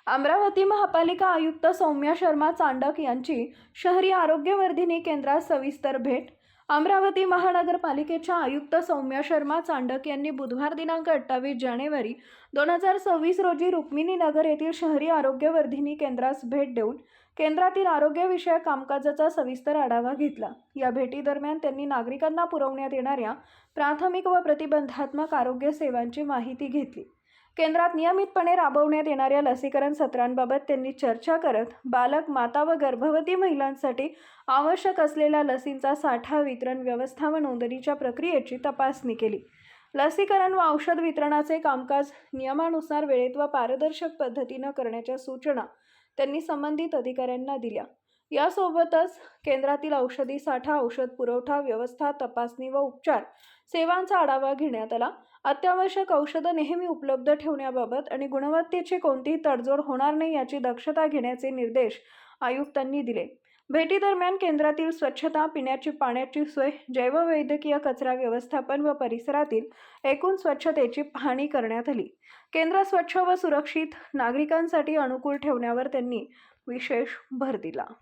अमरावती महापालिका आयुक्त सौम्या शर्मा चांडक यांची शहरी आरोग्यवर्धिनी केंद्रात सविस्तर भेट। अमरावती महानगरपालिकेच्या आयुक्त सौम्या शर्मा चांडक यांनी बुधवार दिनांक 28 जानेवारी 2026 रोजी रुक्मिणीनगर येथील शहरी आरोग्यवर्धिनी केंद्रास भेट देऊन केंद्रातील आरोग्यविषयक कामकाजाचा सविस्तर आढावा घेतला। या भेटीदरम्यान त्यांनी नागरिकांना पुरवण्यात येणाऱ्या प्राथमिक व प्रतिबंधात्मक आरोग्य सेवांची माहिती घेतली। केंद्रात नियमितपणे राबवण्यात येणाऱ्या लसीकरण सत्रांबाबत त्यांनी चर्चा करत बालक, माता व गर्भवती महिलांसाठी आवश्यक असलेल्या लसींचा साठा, वितरण व्यवस्था व नोंदणीच्या प्रक्रियेची तपासणी केली। लसीकरण व औषध वितरणाचे कामकाज नियमानुसार वेळेत व पारदर्शक पद्धतीने करण्याच्या सूचना त्यांनी संबंधित अधिकाऱ्यांना दिल्या। यासोबतच केंद्रातील औषधी साठा, औषध पुरवठा व्यवस्था, तपासणी व उपचार सेवांचा आढावा घेण्यात आला। अत्यावश्यक औषधे नेहमी उपलब्ध ठेवण्याबाबत आणि गुणवत्तेची कोणतीही तडजोड होणार नाही याची दक्षता घेण्याचे निर्देश आयुक्तांनी दिले। भेटीदरम्यान केंद्रातील स्वच्छता, पिण्याची पाण्याची सोय, जैववैद्यकीय कचरा व्यवस्थापन व परिसरातील एकूण स्वच्छतेची पाहणी करण्यात आली। केंद्र स्वच्छ व सुरक्षित नागरिकांसाठी अनुकूल ठेवण्यावर त्यांनी विशेष भर दिला।